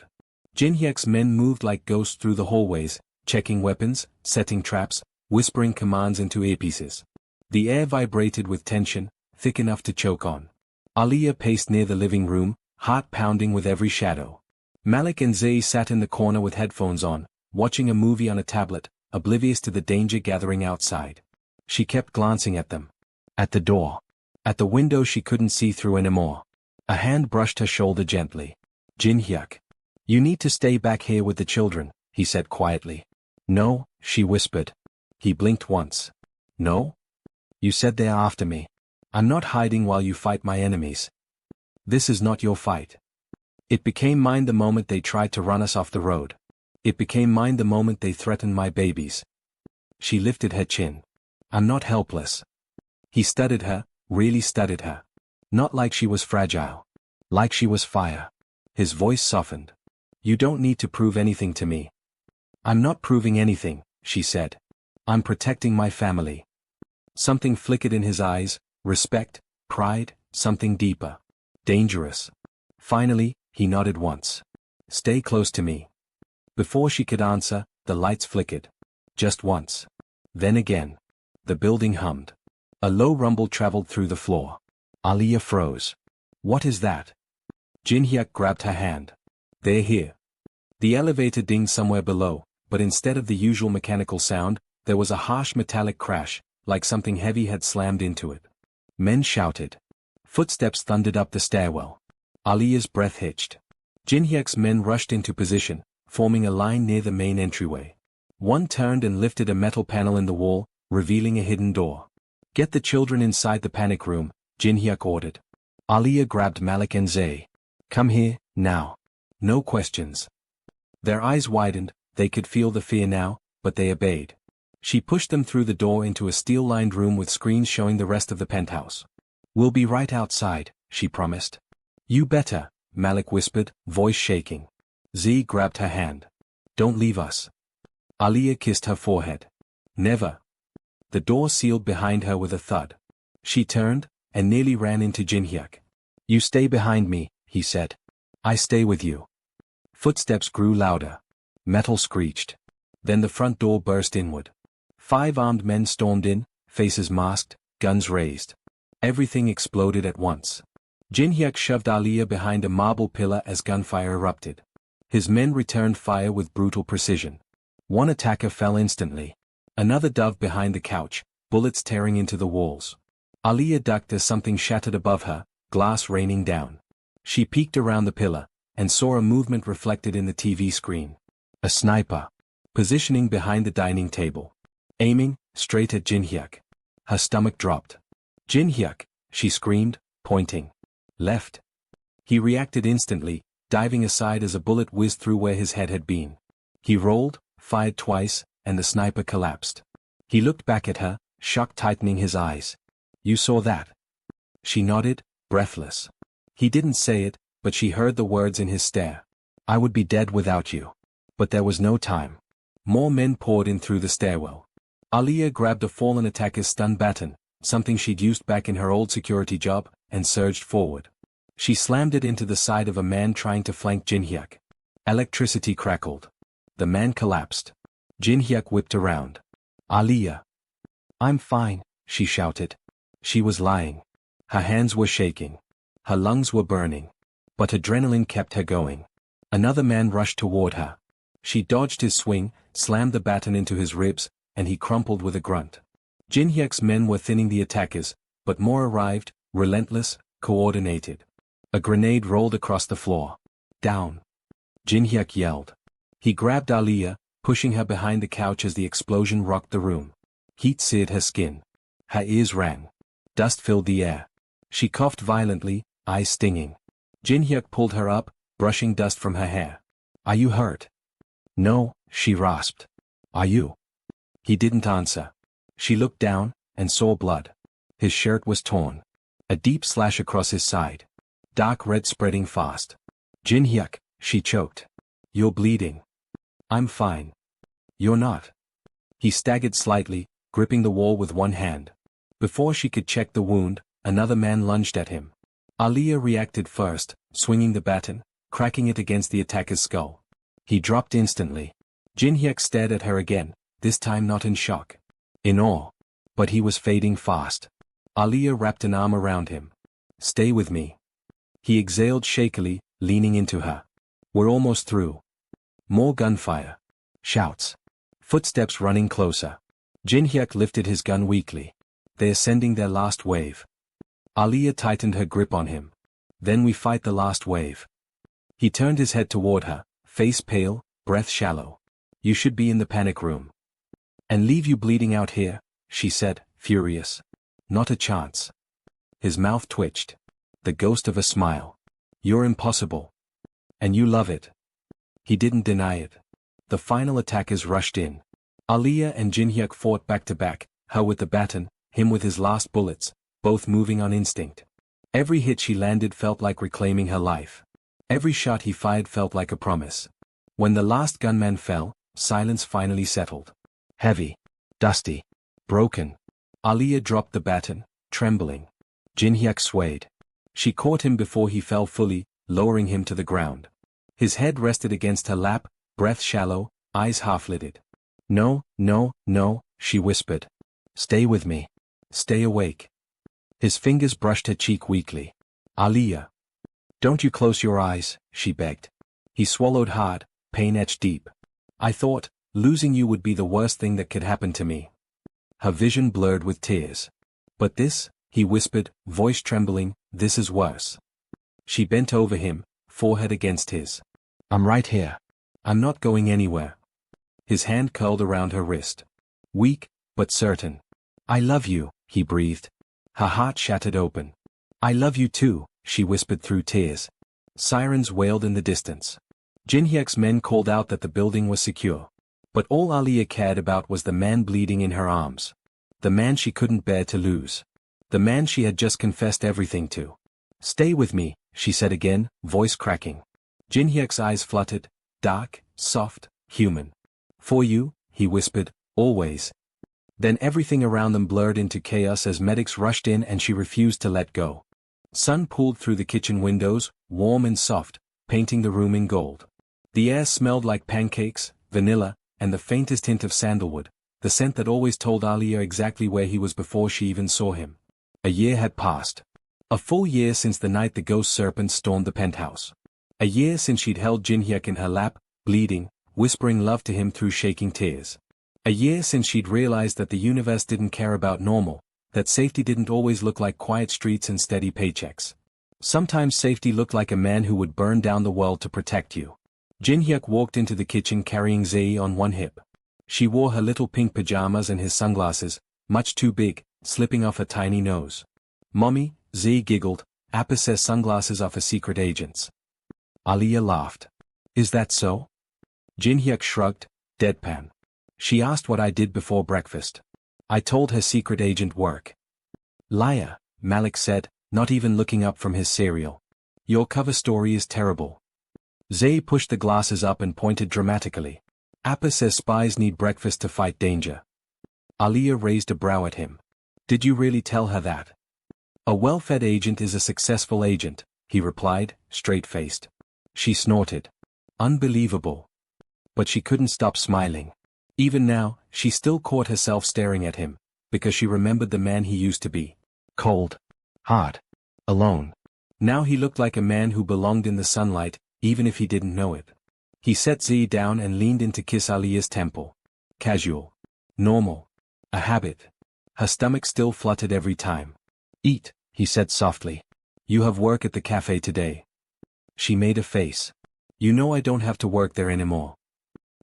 Jin-hyuk's men moved like ghosts through the hallways, checking weapons, setting traps, whispering commands into earpieces. The air vibrated with tension, thick enough to choke on. Aliyah paced near the living room, heart pounding with every shadow. Malik and Zay sat in the corner with headphones on, watching a movie on a tablet, oblivious to the danger gathering outside. She kept glancing at them. At the door. At the window she couldn't see through anymore. A hand brushed her shoulder gently. Jin-hyuk. You need to stay back here with the children, he said quietly. No, she whispered. He blinked once. No? You said they're after me. I'm not hiding while you fight my enemies. This is not your fight. It became mine the moment they tried to run us off the road. It became mine the moment they threatened my babies. She lifted her chin. I'm not helpless. He studied her, really studied her. Not like she was fragile. Like she was fire. His voice softened. You don't need to prove anything to me. I'm not proving anything, she said. I'm protecting my family. Something flickered in his eyes, respect, pride, something deeper. Dangerous. Finally, he nodded once. Stay close to me. Before she could answer, the lights flickered. Just once. Then again. The building hummed. A low rumble traveled through the floor. Aliyah froze. What is that? Jin-hyuk grabbed her hand. They're here. The elevator dinged somewhere below, but instead of the usual mechanical sound, there was a harsh metallic crash, like something heavy had slammed into it. Men shouted. Footsteps thundered up the stairwell. Aliyah's breath hitched. Jin-hyuk's men rushed into position, forming a line near the main entryway. One turned and lifted a metal panel in the wall, revealing a hidden door. Get the children inside the panic room, Jin-hyuk ordered. Aliyah grabbed Malik and Zay. Come here, now. No questions. Their eyes widened, they could feel the fear now, but they obeyed. She pushed them through the door into a steel-lined room with screens showing the rest of the penthouse. We'll be right outside, she promised. You better, Malik whispered, voice shaking. Z grabbed her hand. Don't leave us. Aliyah kissed her forehead. Never. The door sealed behind her with a thud. She turned, and nearly ran into Jinhyuk. You stay behind me, he said. I stay with you. Footsteps grew louder. Metal screeched. Then the front door burst inward. 5 armed men stormed in, faces masked, guns raised. Everything exploded at once. Jinhyuk shoved Aliyah behind a marble pillar as gunfire erupted. His men returned fire with brutal precision. One attacker fell instantly. Another dove behind the couch, bullets tearing into the walls. Aliyah ducked as something shattered above her, glass raining down. She peeked around the pillar, and saw a movement reflected in the TV screen. A sniper. Positioning behind the dining table. Aiming, straight at Jinhyuk. Her stomach dropped. Jinhyuk, she screamed, pointing. Left. He reacted instantly, diving aside as a bullet whizzed through where his head had been. He rolled, fired twice, and the sniper collapsed. He looked back at her, shock tightening his eyes. You saw that? She nodded, breathless. He didn't say it, but she heard the words in his stare. I would be dead without you. But there was no time. More men poured in through the stairwell. Aliyah grabbed a fallen attacker's stun baton, something she'd used back in her old security job, and surged forward. She slammed it into the side of a man trying to flank Jinhyuk. Electricity crackled. The man collapsed. Jinhyuk whipped around. Aliyah. I'm fine, she shouted. She was lying. Her hands were shaking. Her lungs were burning. But adrenaline kept her going. Another man rushed toward her. She dodged his swing, slammed the baton into his ribs, and he crumpled with a grunt. Jinhyuk's men were thinning the attackers, but more arrived, relentless, coordinated. A grenade rolled across the floor. Down. Jinhyuk yelled. He grabbed Aliyah, pushing her behind the couch as the explosion rocked the room. Heat seared her skin. Her ears rang. Dust filled the air. She coughed violently, eyes stinging. Jinhyuk pulled her up, brushing dust from her hair. Are you hurt? No, she rasped. Are you? He didn't answer. She looked down, and saw blood. His shirt was torn. A deep slash across his side. Dark red spreading fast. Jinhyuk, she choked. You're bleeding. I'm fine. You're not. He staggered slightly, gripping the wall with one hand. Before she could check the wound, another man lunged at him. Aliyah reacted first, swinging the baton, cracking it against the attacker's skull. He dropped instantly. Jinhyuk stared at her again, this time not in shock. In awe. But he was fading fast. Aliyah wrapped an arm around him. Stay with me. He exhaled shakily, leaning into her. We're almost through. More gunfire. Shouts. Footsteps running closer. Jinhyuk lifted his gun weakly. They're sending their last wave. Aliyah tightened her grip on him. Then we fight the last wave. He turned his head toward her, face pale, breath shallow. You should be in the panic room. And leave you bleeding out here, she said, furious. Not a chance. His mouth twitched. The ghost of a smile. You're impossible. And you love it. He didn't deny it. The final attackers rushed in. Aliyah and Jinhyuk fought back to back, her with the baton, him with his last bullets, both moving on instinct. Every hit she landed felt like reclaiming her life. Every shot he fired felt like a promise. When the last gunman fell, silence finally settled. Heavy. Dusty. Broken. Aliyah dropped the baton, trembling. Jinhyuk swayed. She caught him before he fell fully, lowering him to the ground. His head rested against her lap, breath shallow, eyes half-lidded. No, no, no, she whispered. Stay with me. Stay awake. His fingers brushed her cheek weakly. Aliyah. Don't you close your eyes, she begged. He swallowed hard, pain etched deep. I thought, losing you would be the worst thing that could happen to me. Her vision blurred with tears. But this, he whispered, voice trembling, this is worse. She bent over him, forehead against his. I'm right here. I'm not going anywhere. His hand curled around her wrist. Weak, but certain. I love you, he breathed. Her heart shattered open. I love you too, she whispered through tears. Sirens wailed in the distance. Jinhyuk's men called out that the building was secure. But all Aliyah cared about was the man bleeding in her arms. The man she couldn't bear to lose. The man she had just confessed everything to. Stay with me, she said again, voice cracking. Jinhyuk's eyes fluttered, dark, soft, human. For you, he whispered, always. Then everything around them blurred into chaos as medics rushed in and she refused to let go. Sun pulled through the kitchen windows, warm and soft, painting the room in gold. The air smelled like pancakes, vanilla, and the faintest hint of sandalwood, the scent that always told Aliyah exactly where he was before she even saw him. A year had passed. A full year since the night the ghost serpent stormed the penthouse. A year since she'd held Jinhyuk in her lap, bleeding, whispering love to him through shaking tears. A year since she'd realized that the universe didn't care about normal, that safety didn't always look like quiet streets and steady paychecks. Sometimes safety looked like a man who would burn down the world to protect you. Jinhyuk walked into the kitchen carrying Zae on one hip. She wore her little pink pajamas and his sunglasses, much too big, slipping off her tiny nose. "Mommy," Zae giggled, "Appa says sunglasses are for secret agents." Aliyah laughed. "Is that so?" Jinhyuk shrugged, deadpan. "She asked what I did before breakfast. I told her secret agent work." "Liar," Malik said, not even looking up from his cereal. "Your cover story is terrible." Zae pushed the glasses up and pointed dramatically. "Appa says spies need breakfast to fight danger." Aliyah raised a brow at him. "Did you really tell her that?" "A well-fed agent is a successful agent," he replied, straight-faced. She snorted. Unbelievable. But she couldn't stop smiling. Even now, she still caught herself staring at him, because she remembered the man he used to be. Cold. Hard. Alone. Now he looked like a man who belonged in the sunlight, even if he didn't know it. He set Z down and leaned in to kiss Aliyah's temple. Casual. Normal. A habit. Her stomach still fluttered every time. "Eat," he said softly. "You have work at the cafe today." She made a face. "You know I don't have to work there anymore."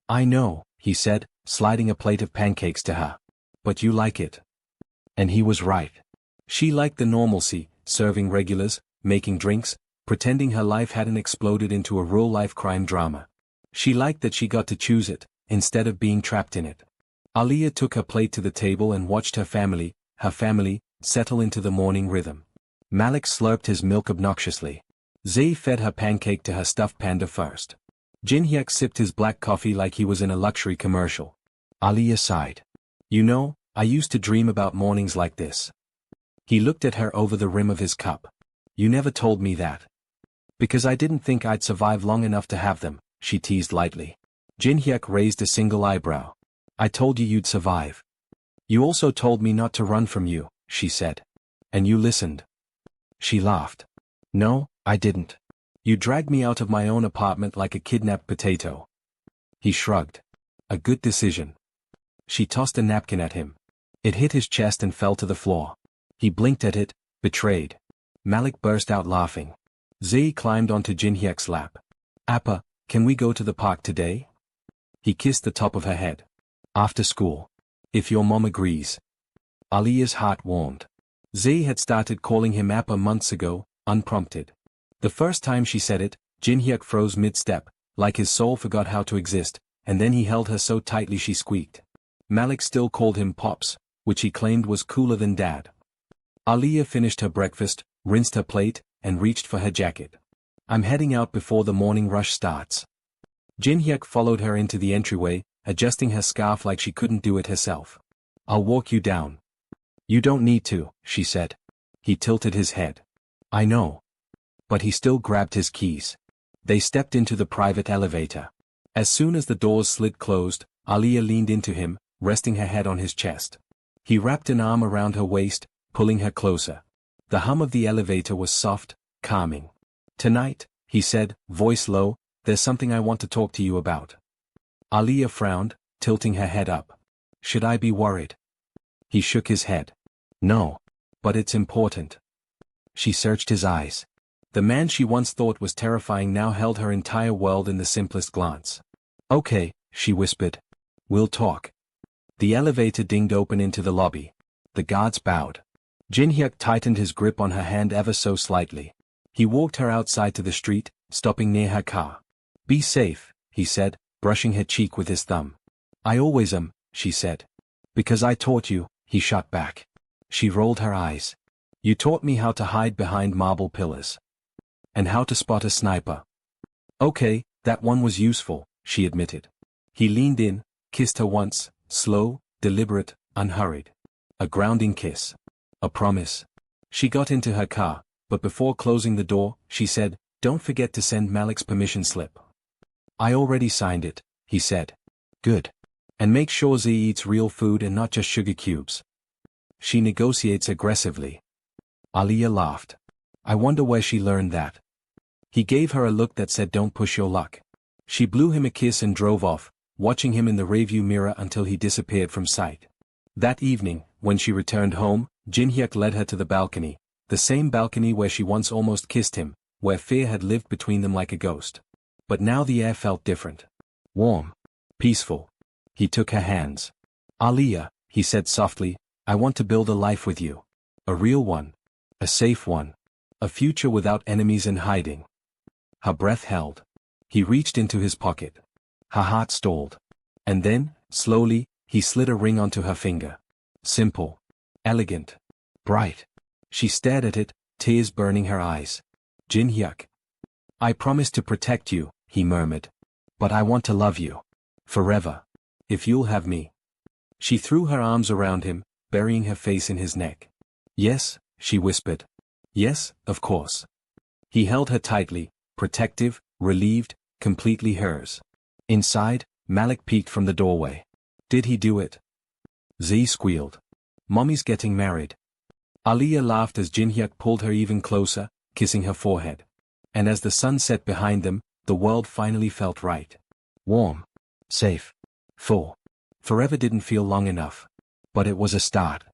"I know," he said, sliding a plate of pancakes to her. "But you like it." And he was right. She liked the normalcy, serving regulars, making drinks, pretending her life hadn't exploded into a real-life crime drama. She liked that she got to choose it, instead of being trapped in it. Aliyah took her plate to the table and watched her family, settle into the morning rhythm. Malik slurped his milk obnoxiously. Zae fed her pancake to her stuffed panda first. Jinhyuk sipped his black coffee like he was in a luxury commercial. Aliyah sighed. "You know, I used to dream about mornings like this." He looked at her over the rim of his cup. "You never told me that." "Because I didn't think I'd survive long enough to have them," she teased lightly. Jinhyuk raised a single eyebrow. "I told you you'd survive." "You also told me not to run from you," she said. "And you listened." She laughed. "No, I didn't. You dragged me out of my own apartment like a kidnapped potato." He shrugged. "A good decision." She tossed a napkin at him. It hit his chest and fell to the floor. He blinked at it, betrayed. Malik burst out laughing. Zae climbed onto Jinhyuk's lap. "Appa, can we go to the park today?" He kissed the top of her head. "After school. If your mom agrees." Aliyah's heart warmed. Zae had started calling him Appa months ago, unprompted. The first time she said it, Jinhyuk froze mid-step, like his soul forgot how to exist, and then he held her so tightly she squeaked. Malik still called him Pops, which he claimed was cooler than Dad. Aliyah finished her breakfast, rinsed her plate, and reached for her jacket. "I'm heading out before the morning rush starts." Jinhyuk followed her into the entryway, adjusting her scarf like she couldn't do it herself. "I'll walk you down." "You don't need to," she said. He tilted his head. "I know." But he still grabbed his keys. They stepped into the private elevator. As soon as the doors slid closed, Aliyah leaned into him, resting her head on his chest. He wrapped an arm around her waist, pulling her closer. The hum of the elevator was soft, calming. "Tonight," he said, voice low, "there's something I want to talk to you about." Aliyah frowned, tilting her head up. "Should I be worried?" He shook his head. "No. But it's important." She searched his eyes. The man she once thought was terrifying now held her entire world in the simplest glance. "Okay," she whispered. "We'll talk." The elevator dinged open into the lobby. The guards bowed. Jinhyuk tightened his grip on her hand ever so slightly. He walked her outside to the street, stopping near her car. "Be safe," he said, brushing her cheek with his thumb. "I always am," she said. "Because I taught you," he shot back. She rolled her eyes. "You taught me how to hide behind marble pillars." and how to spot a sniper. Okay, that one was useful, she admitted. He leaned in, kissed her once, slow, deliberate, unhurried. A grounding kiss. A promise. She got into her car, but before closing the door, she said, "Don't forget to send Malik's permission slip." "I already signed it," he said. "Good. And make sure Z eats real food and not just sugar cubes." "She negotiates aggressively." Aliyah laughed. "I wonder where she learned that." He gave her a look that said, "Don't push your luck." She blew him a kiss and drove off, watching him in the rearview mirror until he disappeared from sight. That evening, when she returned home, Jinhyuk led her to the balcony, the same balcony where she once almost kissed him, where fear had lived between them like a ghost. But now the air felt different. Warm. Peaceful. He took her hands. "Aliyah," he said softly, "I want to build a life with you. A real one. A safe one. A future without enemies and hiding." Her breath held. He reached into his pocket. Her heart stalled. And then, slowly, he slid a ring onto her finger. Simple. Elegant. Bright. She stared at it, tears burning her eyes. "Jinhyuk. I promise to protect you," he murmured. "But I want to love you. Forever. If you'll have me." She threw her arms around him, burying her face in his neck. "Yes," she whispered. "Yes, of course." He held her tightly, protective, relieved, completely hers. Inside, Malik peeked from the doorway. "Did he do it?" Z squealed. "Mommy's getting married." Aliyah laughed as Jinhyuk pulled her even closer, kissing her forehead. And as the sun set behind them, the world finally felt right. Warm. Safe. Full. Forever didn't feel long enough. But it was a start.